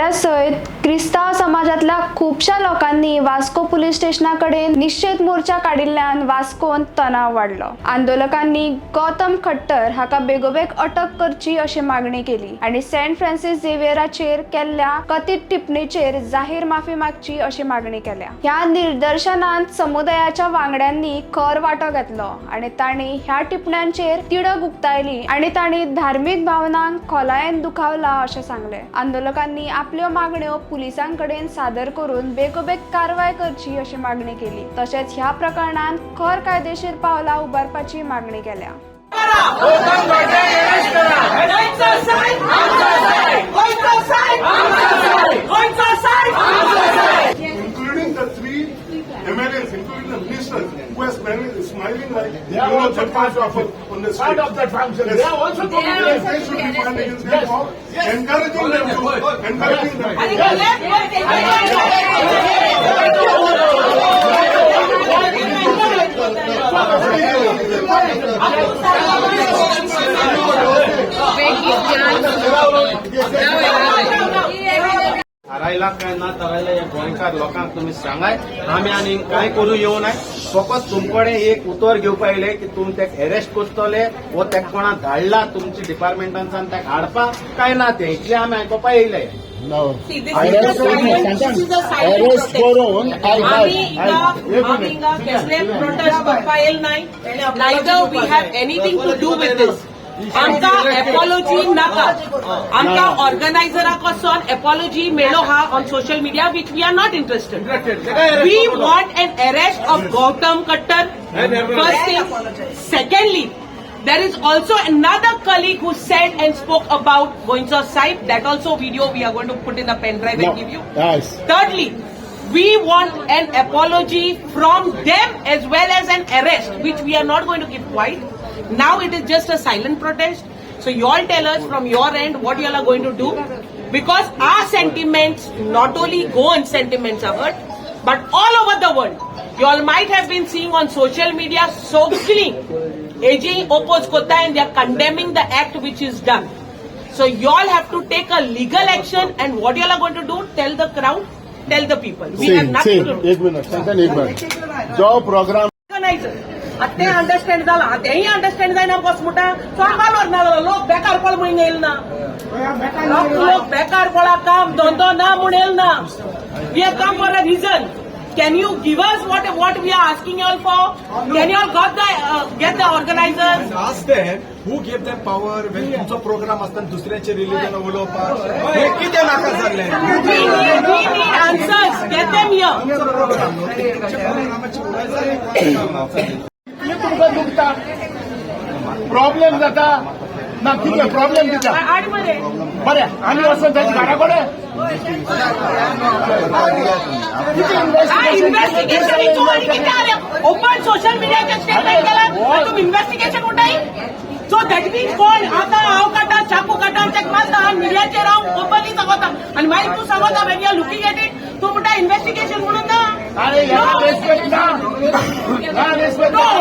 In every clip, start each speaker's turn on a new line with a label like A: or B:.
A: वांगड्या सयत क्रिस्ताव समाजातल्या खुबशा लोकांनी वास्को पुलीस स्टेशनाकडे निश्चित मोर्चा काडिल्ल्यान वास्कोन तणाव वाढलो। आंदोलकांनी गौतम खट्टर हाका बेगोबेग अटक करची अशी मागणी केली आणि सेंट फ्रांसिस झेवियराचेर केल्ल्या कथित टिप्पणीचेर जाहीर माफी मागची अशी मागणी केल्या। ह्या निदर्शनांत समुदायाच्या वांगड्यांनी खर वांटो घेतलो आणि तांणी ह्या टिप्पण्यांचेर तिडक उक्तायली आणि तांणी धार्मिक भावनांक खोलायेन दुखावला अशें सांगले। आंदोलकांनी आपल्यो मागण्यो पुलिसांकडेन सादर करून बेगोबेग कारवाय करची अशी मागणी केली। तशेंच ह्या प्रकरणात खर कायदेशीर पावलां उबारपाची मागणी केल्या।
B: MLAs, including the ministers, who are smiling like they are also part of that function. They are also committed. They should be fined against them for encouraging them to encouraging them.
C: हारायला काय ना तरायला या गोंयकार लोकांक तुम्ही सांगाय आम्ही आनी काय करू येऊ नाही फकत तुमकडे एक उतर घेवपा येयले की तुम तेका अरेस्ट करतले वो तेका कोणा धाडला तुमची डिपार्टमेंटांसान तेका हाडपा काय ना ते इतले आमी आयकोपा येयले।
D: Neither we have anything to do with this. आमका apology नाका, आमका ऑर्गनायझराक वचोन apology मेळ्ळो हा on social media which we are not interested. We want an arrest of Gautam Khattar. First thing. Secondly, there is also another colleague who said and spoke about Goinsa Sahib. That also video we are going to put in the pen drive and give you.
B: Yes.
D: Thirdly, we want an apology from them as well as an arrest, which we are not going to keep quiet. Now it is just a silent protest. So you all tell us from your end what you all are going to do, because our sentiments not only Goan sentiments are hurt, but all over the world. You all might have been seeing on social media so clean, AG oppose kota and they are condemning the act which is done. So you all have to take a legal action, and what you all are going to do, tell the crowd, tell the people. We have nothing to do.
B: एक minute जो programme
D: ते understand झाला तेही understand जायना बस मोठा सांगालोच ना लोक बेकार पळ म्हणून येईल ना लोक बेकार पळा काम धंदो ना म्हणून येईल ना we are come for a reason Can you give us what we are asking you all for? Can you all get the organizers?
E: Ask them who gave them power when तुमचा प्रोग्राम असताना दुसऱ्याचे religion उलोवपाक हे कितें नाका जाल्ले
D: We need answers. Get them here.
B: Problem जाता ना कितें प्रॉब्लेम दिता
D: आडमध्ये
B: बरें आमी वचून थंय घरा कडेन
D: इन्व्हेस्टिगेशन ओपन सोशल मीडियाचे स्टेटमेंट केला तुम्ही इन्व्हेस्टिगेशन उठाई सो दॅट मीन्स कोण आता हांव काटा चाकू काटा चेक मारता मिडियाचेर हांव ओपनली सांगता आणि मागीर तूं सांगता when you are looking at it तूं म्हणटा इन्व्हेस्टिगेशन म्हणून ना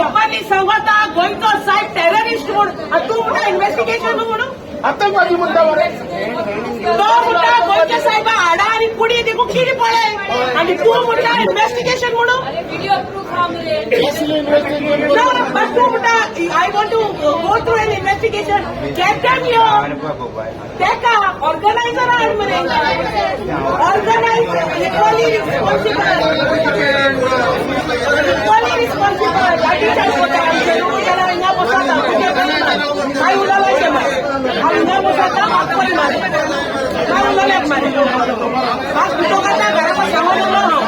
D: ओपनली सांगता गोंयचो साहेब टेररिस्ट म्हणून आणि तूं म्हणटा इन्व्हेस्टिगेशन म्हणून
B: आतंकवादी म्हणटा मरे
D: तो म्हणटा गोंयच्या साहेबा हाडा आणि पुढे देखून कितें पळय आणि तूं म्हणटा इन्व्हेस्टिगेशन म्हणून व्हिडिओ प्रूफ हा मरे बस तूं म्हणटा I want to go through an investigation get them तेका ऑर्गनायझर हाड मरे ऑर्गनायझर इक्वली रिस्पॉन्सिबल लाठीचार्ज कोता हिंगा बसता काय उलयलाय मारे हिंगा बसता मागपडी मारे काय उलयल्याक मारे आज भितो काडटा घराको सामान येयलो हांव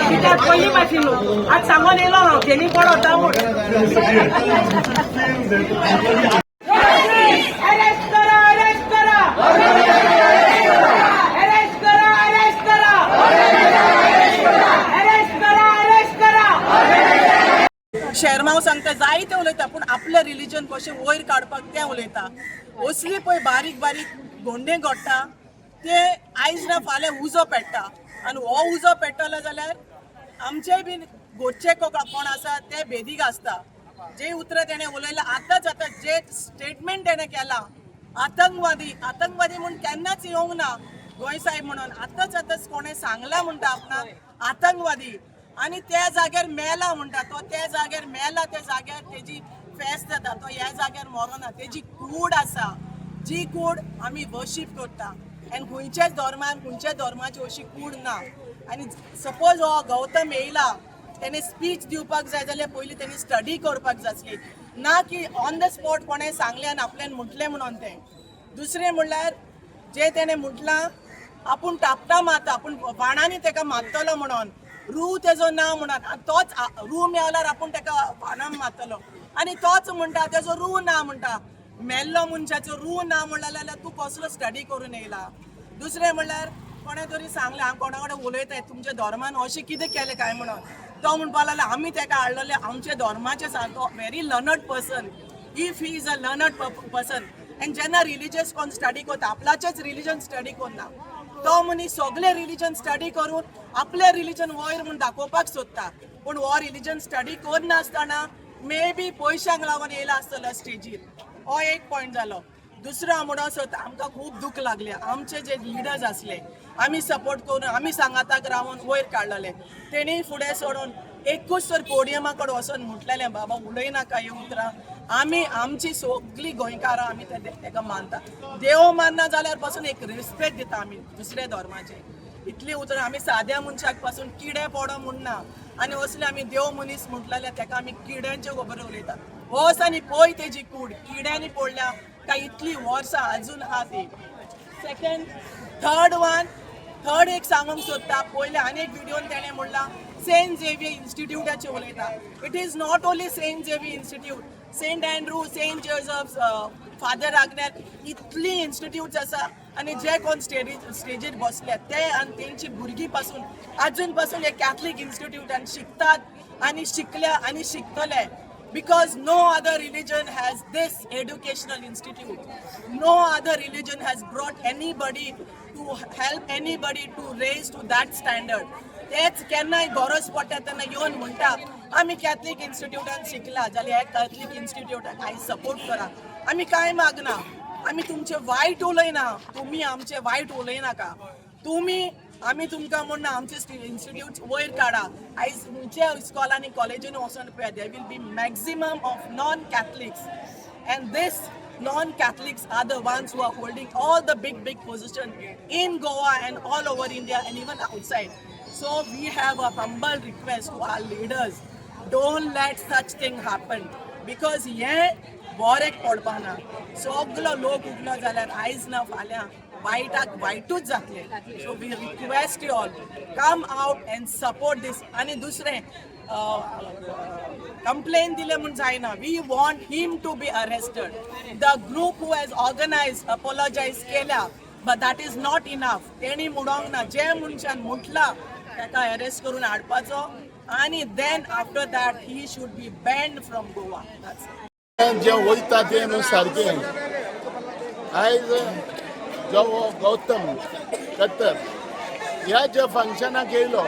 D: कित्याक पयलीं माशिल्लो आज सामान येयलो हांव जेनी कोण होता म्हूण अरेस्ट करा अरेस्ट करा अरेस्ट करा अरेस्ट करा अरेस्ट करा अरेस्ट करा
F: शर्माव सांगता जायते उलयता पूण आपले रिलीजन कशें वयर काडपाक ते उलयता असली पळय बारीक बारीक गोंडे घडटा ते आयज ना फाल्यां उजो पेट्टा आनी हो उजो पेट्टलो जाल्यार आमचेय बीन गोडचे कोण आसा ते बेदीक आसता जे उतर तेणें उलयलां आतांच जे स्टेटमेंट तेणें केला आतंकवादी म्हणून केन्नाच येवंक ना गोंय साहेब म्हणून आताच कोणे सांगला म्हणटा आपणाक आतंकवादी आणि त्या जाग्यार मेला म्हणटा तो त्या जाग्यार मेला त्या जाग्यार तेजी फेस्त जाता तो ह्या जाग्यार मरोना तेजी कूड आसा जी कूड आमी वर्शीप करता आनी खंयच्याच धर्मान खंयच्या धर्माची अशी कूड ना आनी सपोज हो गौतम येयला तेणे स्पीच दिवपाक जाय जाल्यार पयलीं तेणी स्टडी करपाक जाय आसली ना की ऑन द स्पॉट कोणें सांगलें आनी आपल्यान म्हटलें म्हणून तें दुसरें म्हणल्यार जे तेणें म्हटलां आपूण टापटा मारता आपूण बाणांनी ताका मारतलो म्हणून रू तेजो ना म्हणून आनी तोच रू मेवल्यार आपूण ताका बाणां मारतलो आनी तोच म्हणटा तेजो रू ना म्हणटा मेल्लो मनशाचो रू ना म्हणलें जाल्यार तूं कसलो स्टडी करून येयला दुसरें म्हणल्यार कोणें तरी सांगलें हांव कोणा कडेन उलयताय तुमच्या धर्मान अशें कितें केलें काय म्हणून तो म्हणपा लागलो आमी ताका हाडलेले आमचे धर्माचे तो very learned person if he is a learned person आनी जेन्ना रिलिजियस कोण स्टडी करता आपल्याचेच रिलिजन स्टडी करना तो मनीस सगळे रिलिजन स्टडी करून आपले रिलिजन वयर म्हूण दाखोवपाक सोदता पूण हो रिलिजन स्टडी करनासतना मे बी पयशांक लागून येयला आसतलो स्टेजीर हो एक पॉयंट जालो दुसरो हांव म्हणूंक सोदता आमकां खूब दूख लागलें आमचे जे लिडर्स आसले आमी सपोर्ट करून आमी सांगाताक रावून वयर काडलेले तेणी फुडें सोडून एकूच तर पोडियमा कडेन वचून म्हटलेलें बाबा उलयनाका हीं उतरां आमी आमची सगळीं गोंयकारां आमी ताका मानता देव मानना जाल्यार पासून एक रिस्पेक्ट दिता आमी दुसऱ्या धर्माचे इतली उतरां आमी साद्या मनशाक पासून किडे पडो म्हणना आनी असले आमी देव मनीस म्हटलेले ताका आमी किड्यांचे खबर उलयता वस आनी पळय तेजी कूड किड्यांनी पडल्या काय इतली वर्सां अजून आहा ती सेकंड थर्ड एक सांगूंक सोदता पयले आनी एक व्हिडिओन तेणें म्हणला सेंट झेवियर इन्स्टिट्यूटाचें उलयता it is not only Saint Xavier institute Saint Andrew Saint Joseph Father Agnel इतली इन्स्टिट्यूट्स आसा आनी जे कोण स्टेजीर बसले ते आनी तेंची भुरगीं पासून अजून पासून हे कॅथलीक इन्स्टिट्यूटान शिकतात आनी शिकल्या आनी शिकतले because no other religion has this educational institute. No other religion has brought anybody to help anybody to raise to that standard. तेच केन्नाय गरज पडटा तेन्ना येवन म्हणटा आमी कॅथलीक इन्स्टिट्यूटान शिकला जाल्यार ह्या कॅथलीक इन्स्टिट्यूटाक हांवें सपोर्ट करा आमी कांय मागना आमी तुमचे वायट उलयना तुमी आमचे वायट उलयनाका तुमी आमी तुमकां म्हणना आमचे इन्स्टिट्यूट वयर काडा आयज तुमच्या इस्कॉलांनी कॉलेजींनी वचून पळय there will be maximum of non Catholics and these non Catholics are the ones who are holding all the big position in Goa and all over India and even outside so we have a humble request to our leaders don't let such thing happen because हे बोरेक पडपा ना सगलो लोक उठलो जाल्यार आयज ना फाल्यां वायटाक वायटूच जातले so we request you all come out and support these आनी दुसरें कंप्लेन दिले म्हूण जायना we want him to be arrested the group who has organise apologise केल्या but that is not enough तेणी म्हणोंक ना जे मनशान म्हटला ताका अरेस्ट करून हाडपाचो आनी then after that he should be banned from Goa
G: जे वयता ते न्हू सारकें आयज जो गौतम खट्टर ह्या जे फंक्शनाक येयलो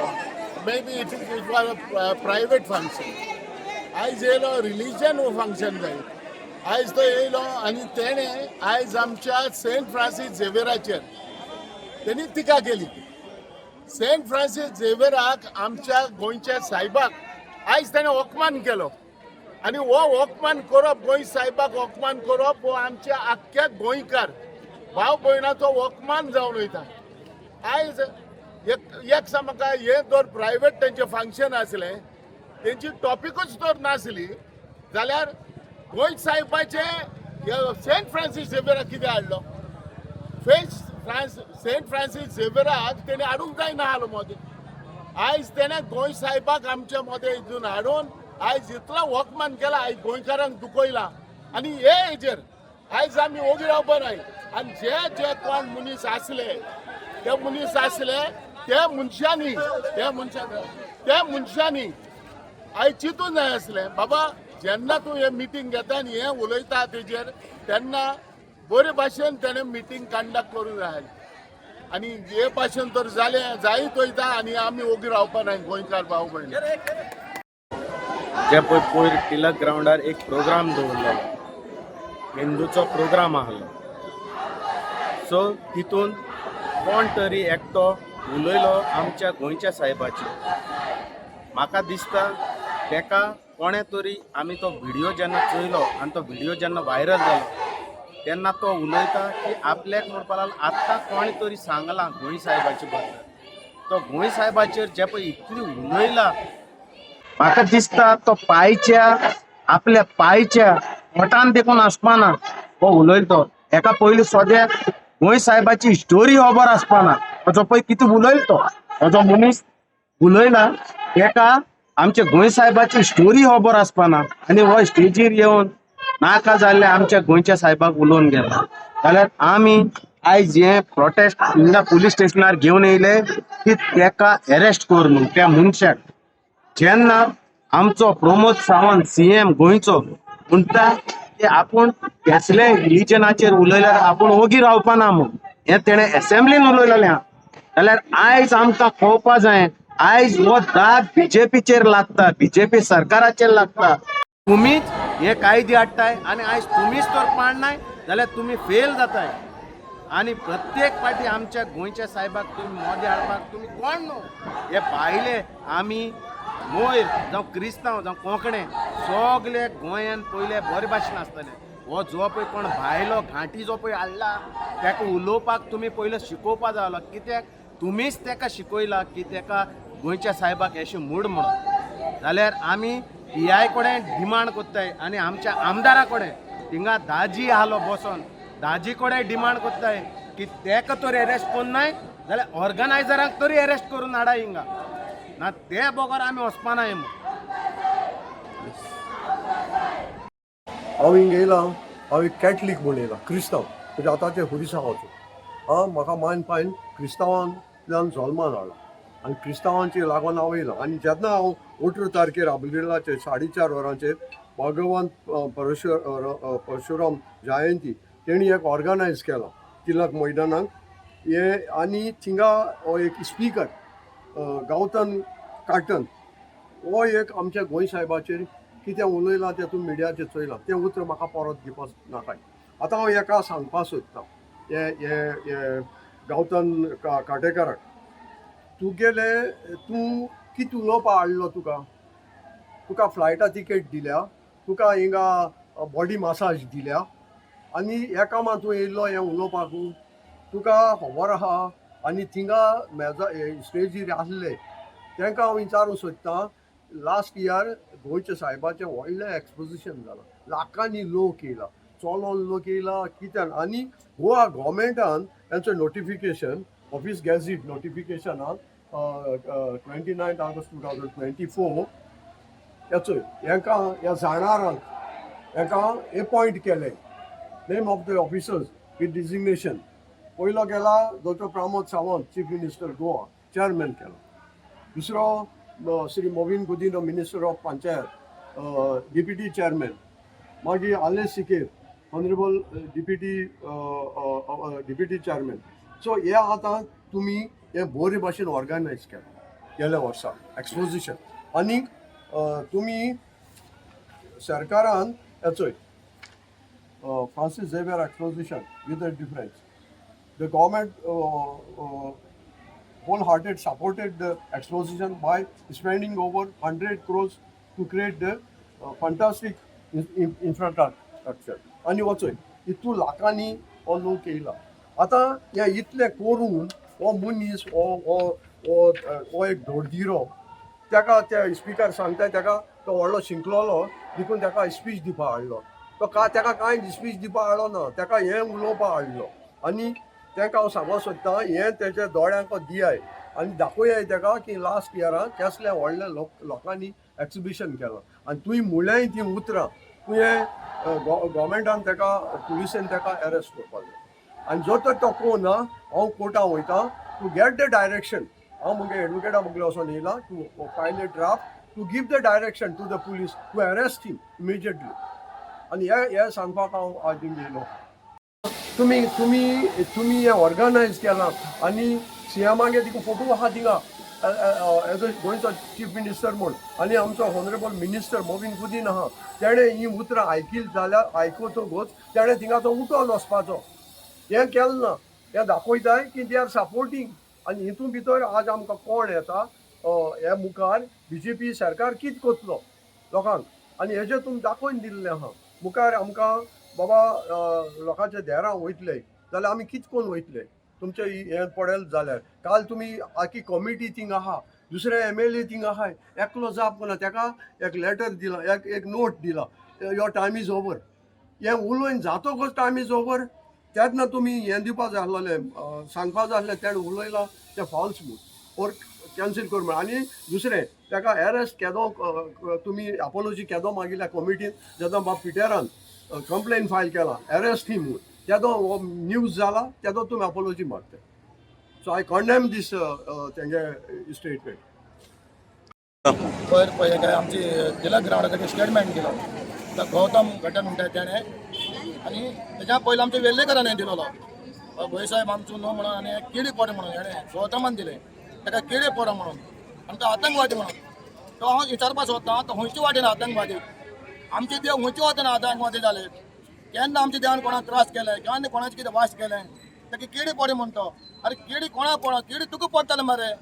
G: may be it was a private function आयज येयलो रिलीजन फंक्शन जाय आयज तो येयलो आनी तेणें आयज आमच्या सेंट फ्रांसीस झेवियराचेर तेणी टिका केली सेंट फ्रांसीस झेवियराक आमच्या गोंयच्या सायबाक आयज तेणें अपमान केलो आनी हो अपमान करप गोंय सायबाक अपमान करप हो आमच्या आख्ख्या गोंयकार भाव भयणाचो अपमान जावन वयता आयज एक म्हाका हे जर प्रायवेट तेंचें फंक्शन आसलें तेंची टॉपिकूच जर नासली जाल्यार गोंय सायबाचे सेंट फ्रांसीस झेवियराक कितें हाडलो सेंट फ्रांसीस झेवियराक तेणें हाडूंक जायना आसलो मोदें आयज तेणें गोंय सायबाक आमच्या मोदें हितून हाडून आयज इतलो अपमान केला आयज गोंयकारांक दुखयला आनी हे हेजेर आयज आमी ओगी रावपा नाय आनी जे कोण मनीस आसले त्या मनशांनी आयज चिंतूंक जाय आसलें बाबा जेन्ना तूं हे मिटींग घेता आनी हें उलयता तेजेर तेन्ना बरे भाशेन तेणें मिटींग कंडक्ट करूंक जाय आनी हे भाशेन तर जायत वयता आनी आमी ओगी रावपा नाय गोंयकार भाव भयण
C: जे पळय पयर टिळक ग्राउंडार एक प्रोग्राम दवरलो हिंदूचो प्रोग्राम आहलो सो तितून कोण तरी एकटो उलयलो आमच्या गोंयच्या साहेबाचेर. म्हाका दिसता तेका कोणे तरी आमी तो व्हिडिओ जेन्ना चोयलो आनी तो व्हिडिओ जेन्ना व्हायरल जालो तेन्ना तो उलयता की आपल्याक म्हणपा लागलो आत्तां कोणे तरी सांगलां गोंय साहेबाचे बद्दल. तो गोंय साहेबाचेर जे पळय इतली उलयला म्हाका दिसता तो आपल्या पायच्या पोटान देखून आसपाना हो उलयलो. हेका पयलीं सद्याक गोंय साहेबाची स्टोरी खबर आसपाना. जो पळय कितें उलयलो तो जो मनीस उलयला तेका आमच्या गोंय साहेबाची स्टोरी खबर आसपाना आनी हो स्टेजीर येवन नाका जाल्ले आमच्या गोंयच्या साहेबाक उलोवन गेला. जाल्यार आमी आयज हे प्रोटेस्ट हिंगा पुलीस स्टेशनार घेवन येयले की तेका अरेस्ट कर म्हणून त्या मनशाक. जेन्ना आमचो प्रमोद सावंत CM गोंयचो म्हणटा की आपूण कसले रिलिजनाचेर उलयल्यार आपूण ओगी रावपाना म्हणून हें तेणें असेंब्लीन उलयलेलें. जाल्यार आयज आमकां कळपा जाय आयज हो दाग BJPचेर लागता, BJP सरकाराचेर लागता. तुम्हीच हे कायदे हाडटाय आनी आयज तुम्हीच तर पाडनाय जाल्यार तुम्ही फेल जाताय. आणि प्रत्येक फाटी आमच्या गोंयच्या साहेबाक तुम्ही मोदी हाडपाक तुम्ही कोण न्हू. हे भायले आमी मोयर जावं क्रिस्तांव जावं कोंकणे सगळे गोंयान पयले बरे भाशेन आसतले. हो जो पळय कोण भायलो घांटी जो पळय हाडला ताका उलोवपाक तुम्ही पयलो शिकोवपा जालो. कित्याक तुम्हीच ताका शिकयला की ताका गोंयच्या साहेबाक अशें मूड म्हणून. जाल्यार आमी PI कडेन डिमांड कोत्ताय आनी आमच्या आमदारा कडेन थिंगा दाजी आसलो बसोन दाजी कडेन डिमांड कोत्ताय की तेका तरी अरेस्ट कोन्न नाय जाल्यार ऑर्गनायझरांक तरी अरेस्ट करून हाडा हिंगा. ना ते बगर आमी वचपानाय म्हणून.
H: हांव हिंगा येयलां हांव एक कॅथलीक म्हूण येयलां क्रिस्तांव म्हणजे आतांचे हुरिसांवाचो. म्हाका मायन पायन क्रिस्तांवांतल्यान जल्मान हाडला आनी क्रिस्तांवांचेर लागून हांव येयलां. आनी जेन्ना हांव 18 तारखेर आबोलीलाचेर 4:30 वरांचेर भगवान परशुराम जयंती तेणी एक ऑर्गनायज केला तिलक मैदानाक हे. आनी थिंगा हो एक स्पीकर गांवतन काटन हो एक आमच्या गोंय साहेबाचेर कितें उलयलां तें तूं मिडियाचेर चोयलां तें उतर म्हाका परत दिवपाक नाकाय. आतां हांव एका सांगपाक सोदतां हे गांवतन काटेकाराक तूं कितें उलोवपा हाडलो तुका फ्लायटा तिकेट दिल्या तुका हिंगा बॉडी मसाज दिल्या आनी ह्या कामां तूं येयल्लो हें उलोवपाक तुका खबर आहा. आनी थिंगा स्टेजीर आसले तांकां हांव विचारूंक सोदतां लास्ट इयर गोंयच्या साहेबाचें व्हडलें एक्सपोजिशन जालां. लाखांनी लोक येयला चलोन लोक येयला कित्यान. आनी गोवा गोवमेंटान तांचें नोटिफिकेशन ऑफिस गॅझेट नोटिफिकेशनान 29 ऑगस्ट 2024 ह्या जाणारांक हाका अपॉयंट केले name of the officers with designation. पयलो केला doctor Pramod Sawant chief minister Goa chairman केला. दुसरो Shri Mauvin Godinho minister of panchayat deputy chairman. मागीर आले सिकेर ऑनरेबल डिप्युटी चेअरमॅन. सो हे आतां तुमी हे बरे भाशेन ऑर्गनायज केला गेल्या वर्सा एक्सपोजिशन. आनीक तुमी सरकारान हेचोय Francis Xavier exposition with a difference the government wholehearted supported the exposition by spending over 100 crores to create the fantastic infrastructure. आणि वचोय इतू लाखांनी हो लोक येयला. आतां हे इतले करून हो मनीस हो एक धोडदिरो ताका त्या स्पिकर सांगता ताका तो व्हडलो शिंकलोलो देखून ताका स्पीच दिवपा हाडलो. तो ताका कांय स्पीच दिवपा हाडलो ना ताका हें उलोवपा हाडलो. आनी ताका हांव सांगूंक सोदतां हें तेच्या दोळ्यांक दियाय आनी दाखोवयाय ताका की लास्ट इयराक कसल्या व्हडल्या लोकांनी एक्सिबिशन केलां. आनी तुवें म्हळ्याय तीं उतरां तुवें गोवमेंटान ताका पुलिसेन ताका अरेस्ट करपाक जाय. आनी जो तर तो कोना हांव कोर्टान वयतां टू गेट द डायरेक्शन. हांव मुगे एडवोकेटा मुगेलो वचोन येयला to file a draft to give the direction to the police to arrest him immediately. आनी हे सांगपाक हांव आज येयलो. तुम्ही हे ऑर्गनायज केलां आनी CMागे तिका फोटो आहा थिंगा एज अ गोंयचो चीफ मिनिस्टर म्हूण. आनी आमचो ऑनरेबल मिनिस्टर मोविन गुदीन आहा तेणें ही उतरां आयकिल्ली जाल्यार आयकतोच तेणें थिंगा तो उठोन वचपाचो. हें केलें ना. हे दाखयताय की दे आर सपोर्टींग आनी हितून भितर आज आमकां कोण येता हे मुखार BJP सरकार कितें करतलो लोकांक आनी हेजें तुमी दाखोवन दिल्लें आहा मुखार आमकां बाबा लोकांच्या देरां वयतले जाल्यार आमी कितें कोन्न वयतले तुमचें हें पडेल जाल्यार काल तुमी आखी कमिटी थिंग आहा दुसरे MLA थिंग आहाय एकलो जाप कोना तेका एक लेटर दिला एक नोट दिला युअर टायम इज ओवर हें उलोवन जातकच टायम इज ओवर तेन्ना तुमी हें दिवपा जाय आसलें सांगपा जाय आसलें तेणें उलयलां तें फॉल्स म्हूण ओर कॅन्सील कर म्हण आनी दुसरें तेका अरेस्ट केदो तुमी अपोलॉजी केदो मागिल्ल्या कमिटीन जेन्ना बाब पिटेरान कंप्लेन फायल केला अरेस्ट ही म्हूण तेदो हो न्यूज जाला तेदो तुमी अपोलॉजी मागता सो आय कंडेम दीस तेंगे स्टेटमेंट
I: पयर काय आमची जिल्हा ग्राउंडाकडे स्टेटमेंट दिलो तर गौतम गटन म्हणटा तेणें आनी तेच्या पयलीं आमच्या वेल्लेकरान दिलोलो भोय साहेब आमचो न्हू म्हणून आनी किडी पड म्हणून हेणें गौतमान दिलें ताका किडी पड म्हणून आनी तो आतंकवादी म्हणून तो हांव विचारपाक सोदता तो खंयचे वाटेन आतंकवादी आमचे देव खंयचे वाटेन आतंकवादी जाले केन्ना आमच्या देवान कोणाक त्रास केले केन्ना कोणाचें कितें वास केलें ताका किडी पड म्हणतो अरे किडी कोणा पड किडी तुका पडटले मरे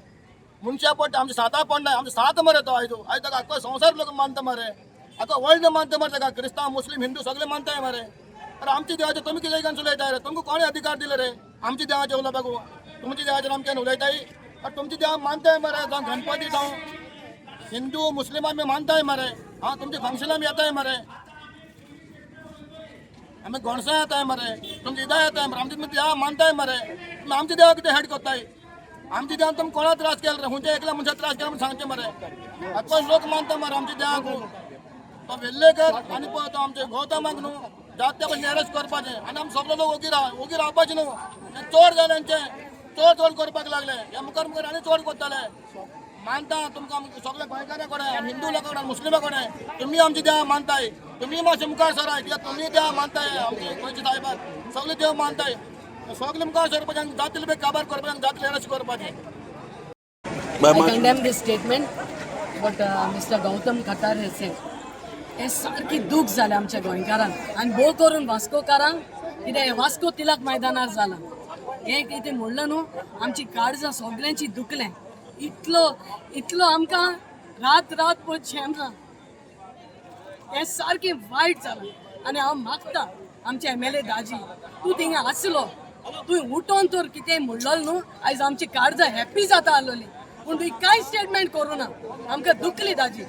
I: मनशा पडटा आमच्या साता पडना आमचे सात मरे तो आयज आयज ताका आख्खो संवसार लोक मानता मरे आख्खो वर्ल्ड मानता मरे ताका क्रिस्तांव मुस्लीम हिंदू सगळे मानताय मरे अरे आमच्या देवाचे तुमी कितें घेवन उलयताय रे तुमकां कोणे अधिकार दिले रे आमच्या देवाचे उलोवपाक तुमच्या देवाचेर आमच्यान उलयताय अरे तुमच्या देवा मानताय मरे जावं गणपती जावं हिंदू मुस्लीम आमी मानताय मरे हां तुमच्या फंक्शनां आमी येताय मरे आमी गोणसां येताय मरे तुमची इदा येताय मरे आमच्या देवा मानताय मरे तुमी आमच्या देवा कितें हेड करताय आमच्या देवान तुमकां कोणा त्रास केला रे खंयच्या एकल्या मनशाक त्रास केला म्हणून सांगचे मरे आख्खो लोक मानता मरे आमच्या देवाक तो वेल्लेकर आनी पळय तो आमचे गौतमाक न्हू जात ते पळय अरेस्ट करपाचें आनी आमी सगळे लोक ओगी रावपाचे न्हू चोर जाले चोर करपाक लागले हे मुखार मुखार आनी चोर करताले मानता तुमकां सगळे गोंयकारा कडेन हिंदू लोकां कडेन मुस्लिमां कडेन तुमी आमची देवा मानताय तुमी मातशें मुखार सराय कित्याक तुमी देवा मानताय आमचे गोंयचे साहेबाक सगळे देव मानताय सगळे मुखार सरपाचें आनी जातले बे काबार करपाचें आनी जातले अरेस्ट करपाचें
J: I condemn this statement, but Mr. Gautam Khattar has said, हे सारखी दूख जालें आमच्या गोंयकारांक आनी भोव करून वास्कोकारांक कितें वास्को तिलक मैदानार जालां हें कितें म्हणलें न्हू आमची काळजां सगळ्यांची दुखलें इतलो आमकां रात पळय शेमना हें सारकें वायट जालां आनी हांव मागतां आमचे MLA दाजी तूं थिंगा आसलो तुवें उठोवन तर कितें म्हणलें न्हू आयज आमची काळजां हॅप्पी जाता आसलोली पूण तुवें कांय स्टेटमेंट करूं ना आमकां दुखली दाजी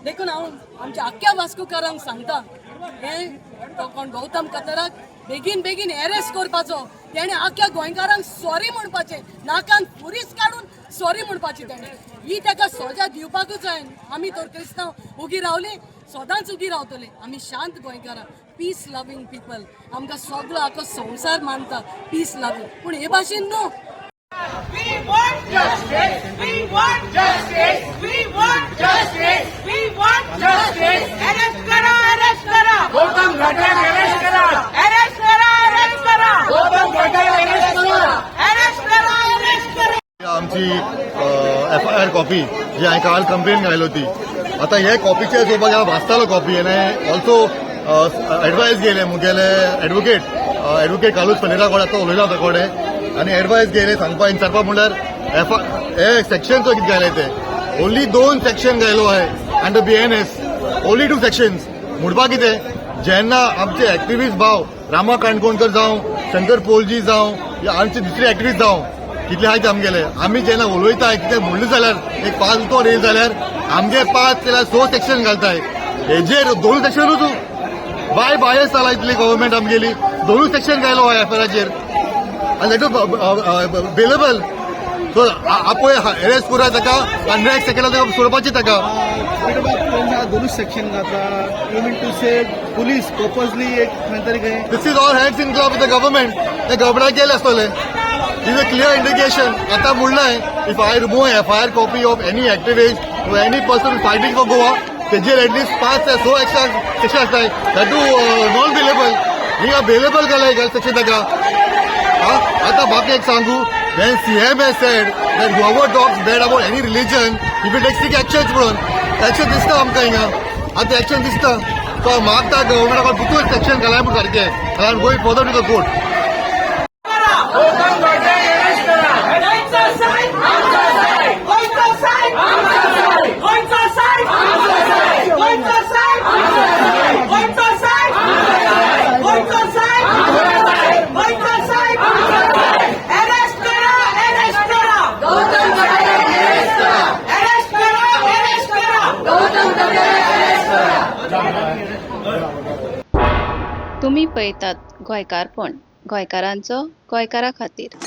J: देखून हांव आमच्या आख्ख्या वास्कोकारांक सांगता हे तो कोण गौतम कथाराक बेगीन अरेस्ट करपाचो तेणें आख्ख्या गोंयकारांक सॉरी म्हणपाचें नाकान फुरीस काडून सॉरी म्हणपाचें तेणें ही ताका सजा दिवपाकूच जाय आमी तर क्रिस्तांव उगी रावली सदांच उगी रावतले आमी शांत गोंयकारां पीस लवींग पीपल आमकां सगळो आख्खो संवसार मानता पीस लवींग पूण हे भाशेन न्हू
D: We want justice. We want justice. We want justice. We want justice. Arrest karo, arrest karo. Gautam Khattar arrest karo. Arrest karo, arrest karo. Gautam Khattar arrest karo. Arrest karo, arrest karo.
K: आमची FIR copy जी हांवें काल complain घायली होती आता हे कॉपीचे सोबत हांव वाचतालो copy आनी also advice गेले मुगेले एडवोकेट कालूच पनेरा कोण आतां उलयला ताचे कडेन आनी एडवायस गेले सांगपा विचारपा म्हणल्यार हे सेक्शन कितें घायले ते ओन्ली 2 सेक्शन घायलो आहे अंडर BNS ओन्ली 2 सेक्शन्स म्हणपा कितें जेन्ना आमचे एक्टिव्हिस्ट भाव रामा काणकोणकर जावं शंकर पोलजी जावं या आमचे दुसरे एक्टिव्हिस्ट जावं कितले आहाय ते आमगेले आमी जेन्ना उलयताय कितें म्हणलें जाल्यार एक 5 तो रेल जाल्यार आमगे 5 जाल्यार 6 सेक्शन घालताय हेजेर 2 सेक्शनूच बायस जाला इतली गव्हर्मेंट आमगेली 2 सेक्शन घायलो आहे FIRचेर and that is available. So, आपण अरेस्ट करूया ताका आणि नेक्स्ट सेकंडाक ताका सोडपाची ताका.
E: दोनूच सेक्शन घातला. You mean to say police purposely एक खंयतरी काय?
K: This is all hands in glove with the government. ते गव्हर्नमेंट केले आसतले. This is a clear indication. आता म्हणलाय if I remove FIR copy of any activist or any person fighting for Goa, तेजेर at least 5 ते 6 extra section आसताय. That too not available. He available केलाय section ताका. आता बाकी एक सांगू when CM has said that whoever talks bad about any religion he will take strict actions म्हणून ऍक्शन दिसता आमकां हिंगा आता ऍक्शन दिसता सो मागता गव्हर्मेंटाक बुकूच ऍक्शन घालाय म्हणून सारकें I am going further to the court
L: तुमी पळयतात गोंयकारपण गोंयकारांचो गोंयकारा खातीर.